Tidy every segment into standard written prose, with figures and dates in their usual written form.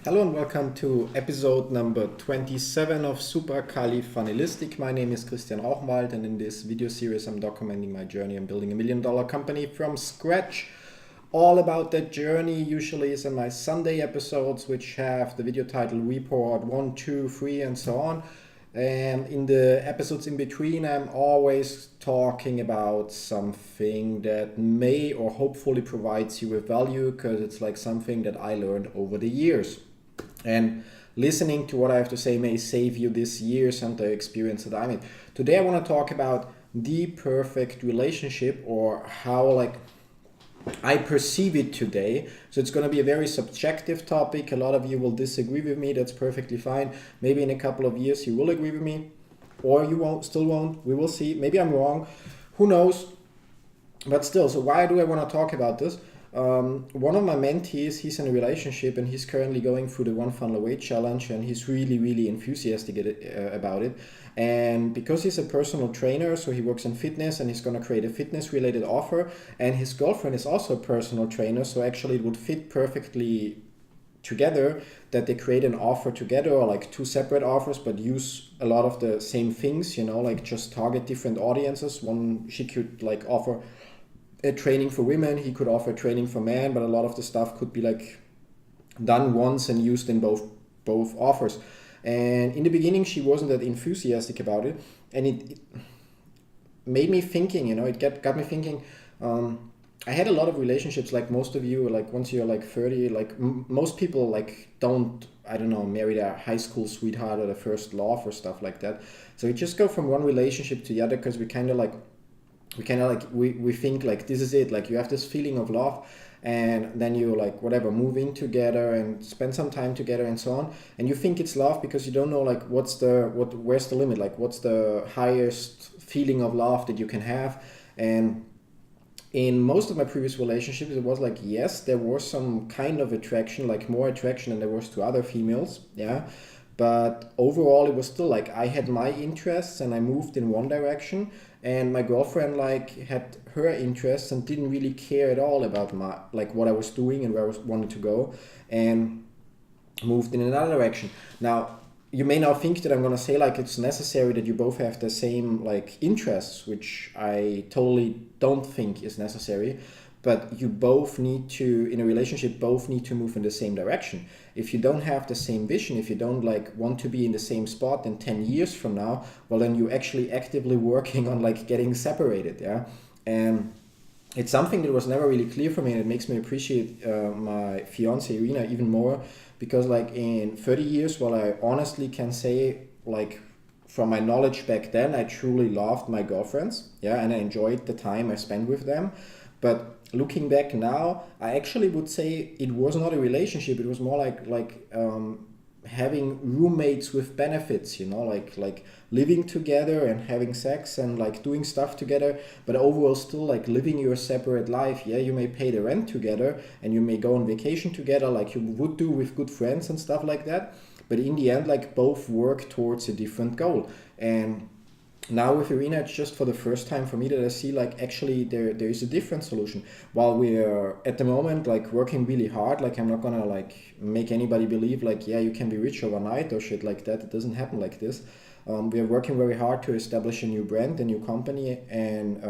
Hello and welcome to episode number 27 of Supercalifragilistic. My name is Christian Rauchwald, and in this video series I'm documenting my journey in building $1 million company from scratch. All about that journey usually is in my Sunday episodes, which have the video title Report 1, 2, 3 and so on. And in the episodes in between, I'm always talking about something that may or hopefully provides you with value, because it's like something that I learned over the years. And listening to what I have to say may save you this years and the experience that I made. Today I want to talk about the perfect relationship, or how I perceive it today. So it's going to be a very subjective topic. A lot of you will disagree with me. That's perfectly fine. Maybe in a couple of years you will agree with me, or you still won't. We will see. Maybe I'm wrong. Who knows? But still, so why do I want to talk about this? One of my mentees, he's in a relationship and he's currently going through the One Funnel Away challenge, and he's really enthusiastic about it. And because he's a personal trainer, so he works in fitness and he's going to create a fitness related offer, and his girlfriend is also a personal trainer, so actually it would fit perfectly together that they create an offer together, or like two separate offers but use a lot of the same things, like just target different audiences. One, she could like offer a training for women, he could offer training for men, but a lot of the stuff could be like done once and used in both offers. And in the beginning she wasn't that enthusiastic about it, and it made me thinking, it got me thinking. I had a lot of relationships, like most of you, like once you're like 30, like most people like don't, marry their high school sweetheart or the first love or stuff like that. So you just go from one relationship to the other, because we think like this is it, like you have this feeling of love, and then you like move in together and spend some time together and so on, and you think it's love because you don't know like where's the limit, like what's the highest feeling of love that you can have. And in most of my previous relationships it was like, yes, there was some kind of attraction, like more attraction than there was to other females, but overall it was still like I had my interests and I moved in one direction, and my girlfriend like had her interests and didn't really care at all about my what I was doing and where I was wanting to go, and moved in another direction. Now you may now think that I'm gonna say like it's necessary that you both have the same like interests, which I totally don't think is necessary. But you both need to, in a relationship, both need to move in the same direction. If you don't have the same vision, if you don't like want to be in the same spot in 10 years from now, well then you're actually actively working on like getting separated, And it's something that was never really clear for me, and it makes me appreciate my fiance Irina even more, because like in 30 years, while I honestly can say like from my knowledge back then, I truly loved my girlfriends, and I enjoyed the time I spent with them. But looking back now, I actually would say it was not a relationship. It was more like having roommates with benefits, like living together and having sex and like doing stuff together, but overall still like living your separate life. You may pay the rent together and you may go on vacation together like you would do with good friends and stuff like that. But in the end, like both work towards a different goal. And now with Irina, it's just for the first time for me that I see like actually there is a different solution. While we are at the moment like working really hard, like I'm not gonna like make anybody believe like you can be rich overnight or shit like that. It doesn't happen like this. We are working very hard to establish a new brand, a new company, and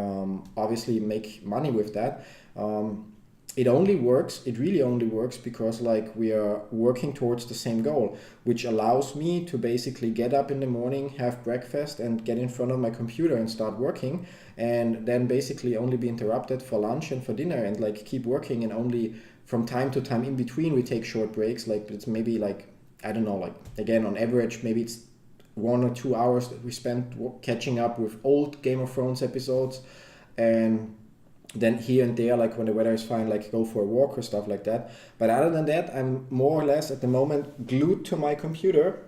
obviously make money with that. It really only works because like we are working towards the same goal, which allows me to basically get up in the morning, have breakfast, and get in front of my computer and start working, and then basically only be interrupted for lunch and for dinner, and like keep working, and only from time to time in between we take short breaks. Like it's maybe like, I don't know, like again on average maybe it's 1 or 2 hours that we spent catching up with old Game of Thrones episodes, and then here and there, like when the weather is fine, like go for a walk or stuff like that. But other than that, I'm more or less at the moment glued to my computer,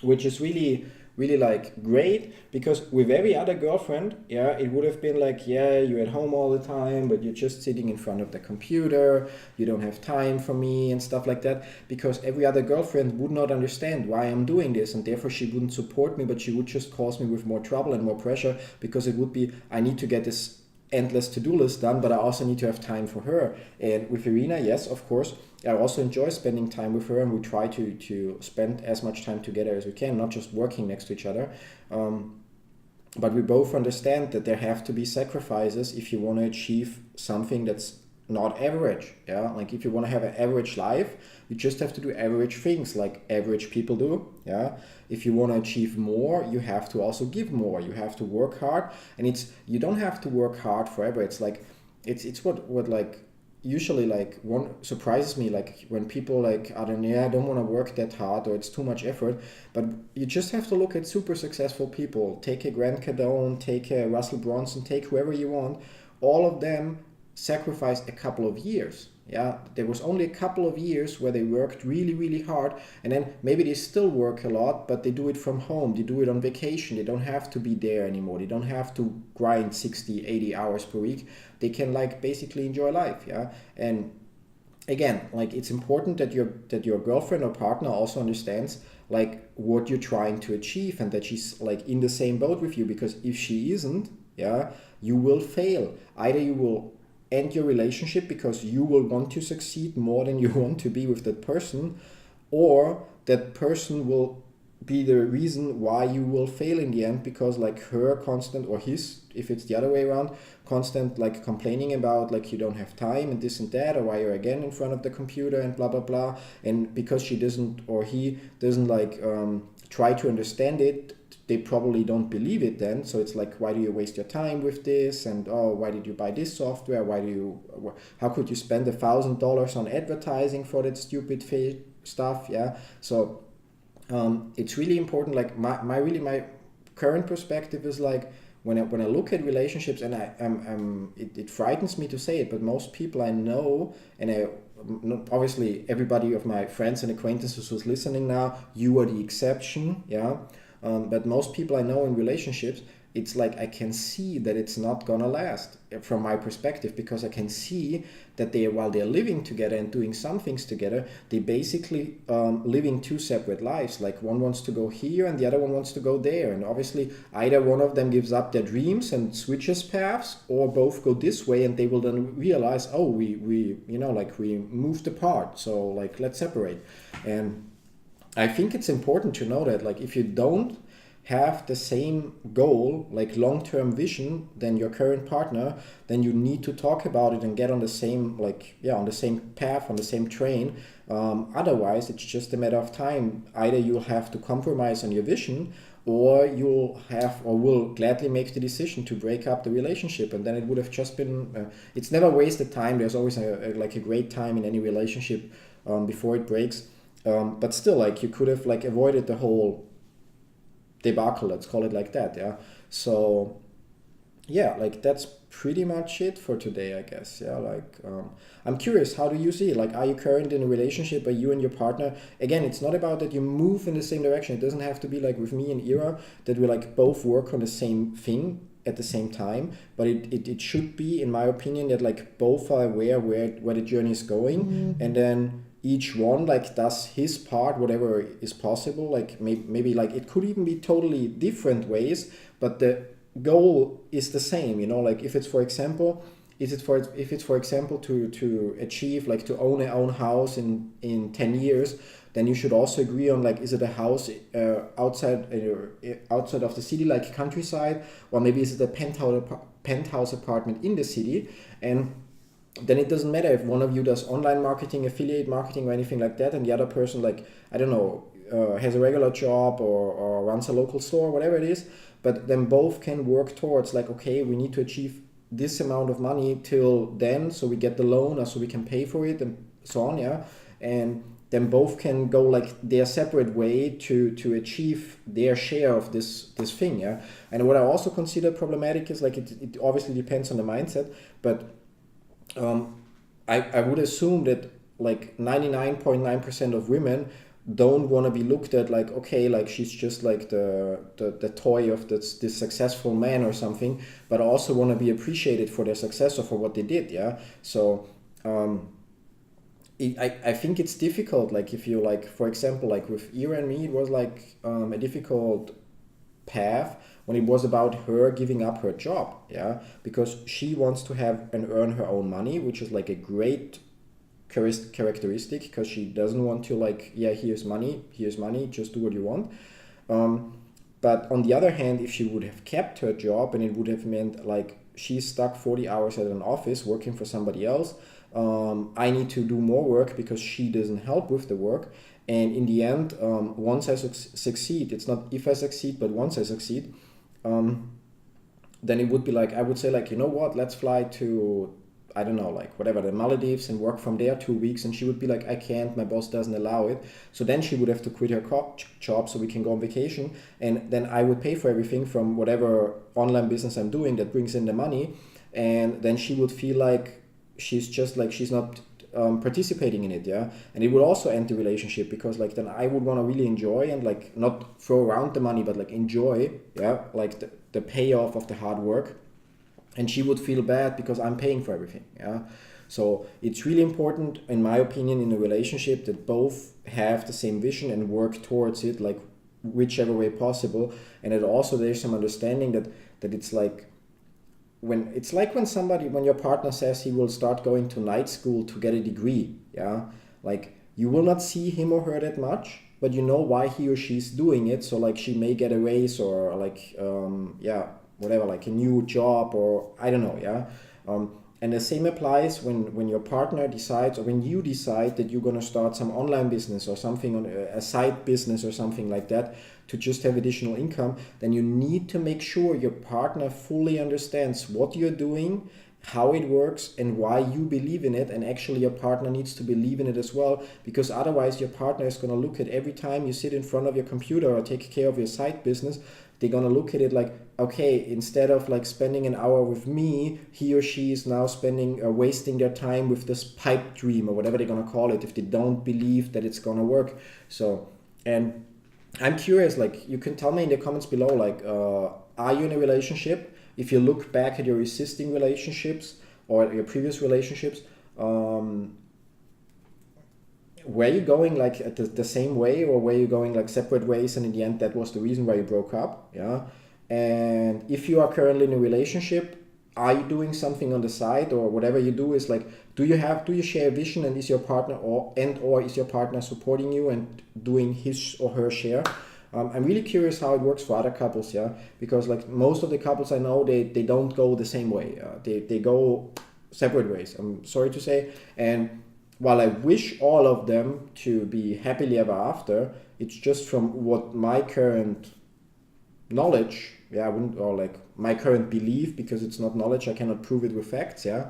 which is really like great, because with every other girlfriend, it would have been like, you're at home all the time, but you're just sitting in front of the computer, you don't have time for me and stuff like that, because every other girlfriend would not understand why I'm doing this, and therefore she wouldn't support me, but she would just cause me with more trouble and more pressure, because it would be, I need to get this endless to-do list done, but I also need to have time for her. And with Irina, yes, of course, I also enjoy spending time with her, and we try to spend as much time together as we can, not just working next to each other. But we both understand that there have to be sacrifices if you want to achieve something that's not average. Yeah, like if you want to have an average life, you just have to do average things like average people do. Yeah, if you want to achieve more, you have to also give more. You have to work hard, and you don't have to work hard forever. It's like it's what like usually like one surprises me, like when people like I don't want to work that hard, or it's too much effort. But you just have to look at super successful people. Take a Grant Cardone, take a Russell Brunson, take whoever you want. All of them sacrificed a couple of years. Yeah, there was only a couple of years where they worked really, really hard, and then maybe they still work a lot, but they do it from home. They do it on vacation. They don't have to be there anymore. They don't have to grind 60, 80 hours per week. They can like basically enjoy life. Yeah, and again, like it's important that your girlfriend or partner also understands like what you're trying to achieve, and that she's like in the same boat with you, because if she isn't, yeah, you will fail. Either you will end your relationship because you will want to succeed more than you want to be with that person, or that person will be the reason why you will fail in the end, because like her constant, or his, if it's the other way around, constant like complaining about like you don't have time and this and that, or why you're again in front of the computer and blah blah blah, and because she doesn't or he doesn't like try to understand it, they probably don't believe it then. So it's like, why do you waste your time with this? And oh, why did you buy this software? How could you spend $1,000 on advertising for that stupid stuff? Yeah. So it's really important. Like my current perspective is like, when I look at relationships, and it frightens me to say it, but most people I know, and obviously everybody of my friends and acquaintances who's listening now, you are the exception, yeah. But most people I know in relationships, it's like I can see that it's not gonna last from my perspective, because I can see that while they're living together and doing some things together, they basically living two separate lives. Like one wants to go here and the other one wants to go there, and obviously either one of them gives up their dreams and switches paths, or both go this way, and they will then realize, oh, we we moved apart, so like let's separate. And I think it's important to know that like if you don't have the same goal, like long-term vision, than your current partner, then you need to talk about it and get on the same on the same path, on the same train. Otherwise, it's just a matter of time. Either you'll have to compromise on your vision, or you'll have or will gladly make the decision to break up the relationship, and then it would have just been. It's never wasted time. There's always a great time in any relationship before it breaks. But still, like you could have like avoided the whole debacle, let's call it like that. Yeah. So yeah, like that's pretty much it for today, I guess. Yeah, like I'm curious, how do you see it? Like, are you current in a relationship? Are you and your partner? Again, it's not about that you move in the same direction. It doesn't have to be like with me and Ira, that we like both work on the same thing at the same time, but it should be, in my opinion, that like both are aware where the journey is going, and then each one like does his part, whatever is possible. Like maybe like it could even be totally different ways, but the goal is the same. Like if it's for example to achieve like to own a own house in 10 years, then you should also agree on like, is it a house outside of the city, like countryside, or maybe is it a penthouse apartment in the city? And then it doesn't matter if one of you does online marketing, affiliate marketing, or anything like that, and the other person, like, I don't know, has a regular job or runs a local store, whatever it is. But then both can work towards like, okay, we need to achieve this amount of money till then, so we get the loan, or so we can pay for it, and so on. Yeah. And then both can go like their separate way to achieve their share of this thing. Yeah. And what I also consider problematic is like, it obviously depends on the mindset, but I would assume that like 99.9% of women don't want to be looked at like, okay, like she's just like the toy of this successful man or something, but also want to be appreciated for their success or for what they did. Yeah. So I think it's difficult. Like if you like, for example, like with Ira and me, it was like a difficult path when it was about her giving up her job, yeah, because she wants to have and earn her own money, which is like a great characteristic, because she doesn't want to like, yeah, here's money, just do what you want. But on the other hand, if she would have kept her job, and it would have meant like she's stuck 40 hours at an office working for somebody else, I need to do more work because she doesn't help with the work. And in the end, once I succeed, it's not if I succeed, but once I succeed, then it would be like, I would say like, you know what, let's fly to, I don't know, like whatever, the Maldives, and work from there 2 weeks. And she would be like, I can't, my boss doesn't allow it. So then she would have to quit her job so we can go on vacation. And then I would pay for everything from whatever online business I'm doing that brings in the money. And then she would feel like she's just like, she's not participating in it, yeah. And it would also end the relationship, because like then I would want to really enjoy and like not throw around the money, but like enjoy, yeah, like the payoff of the hard work. And she would feel bad because I'm paying for everything, yeah. So it's really important, in my opinion, in a relationship that both have the same vision and work towards it, like whichever way possible. And it also, there's some understanding that it's like, when your partner says he will start going to night school to get a degree, yeah, like you will not see him or her that much, but you know why he or she's doing it. So like she may get a raise, or like yeah, whatever, like a new job, or I don't know, yeah. And the same applies when your partner decides, or when you decide that you're going to start some online business or something, on a side business or something like that, to just have additional income. Then you need to make sure your partner fully understands what you're doing, how it works, and why you believe in it. And actually your partner needs to believe in it as well, because otherwise your partner is going to look at every time you sit in front of your computer or take care of your side business, they're going to look at it like, okay, instead of like spending an hour with me, he or she is now spending wasting their time with this pipe dream, or whatever they're going to call it, if they don't believe that it's going to work. So, and I'm curious, like you can tell me in the comments below, like are you in a relationship? If you look back at your existing relationships or your previous relationships, were you going like at the same way, or were you going like separate ways, and in the end that was the reason why you broke up, yeah? And if you are currently in a relationship, are you doing something on the side, or whatever you do is like, do you share a vision, and is your partner or is your partner supporting you and doing his or her share? I'm really curious how it works for other couples, yeah, because like most of the couples I know, they don't go the same way, they go separate ways, I'm sorry to say. And while I wish all of them to be happily ever after, it's just from what my current knowledge, yeah, I wouldn't, or like my current belief, because it's not knowledge, I cannot prove it with facts, yeah.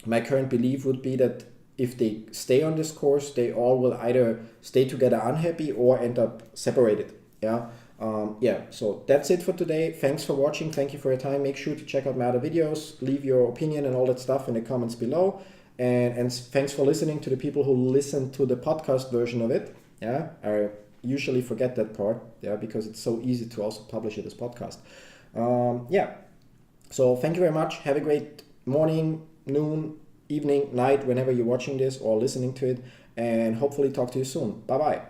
My current belief would be that if they stay on this course, they all will either stay together unhappy or end up separated, yeah. Yeah, so that's it for today. Thanks for watching. Thank you for your time. Make sure to check out my other videos, leave your opinion and all that stuff in the comments below. And thanks for listening to the people who listen to the podcast version of it. Yeah, I usually forget that part, yeah, because it's so easy to also publish it as podcast. Yeah, so thank you very much. Have a great morning, noon, evening, night, whenever you're watching this or listening to it, and hopefully talk to you soon. Bye bye.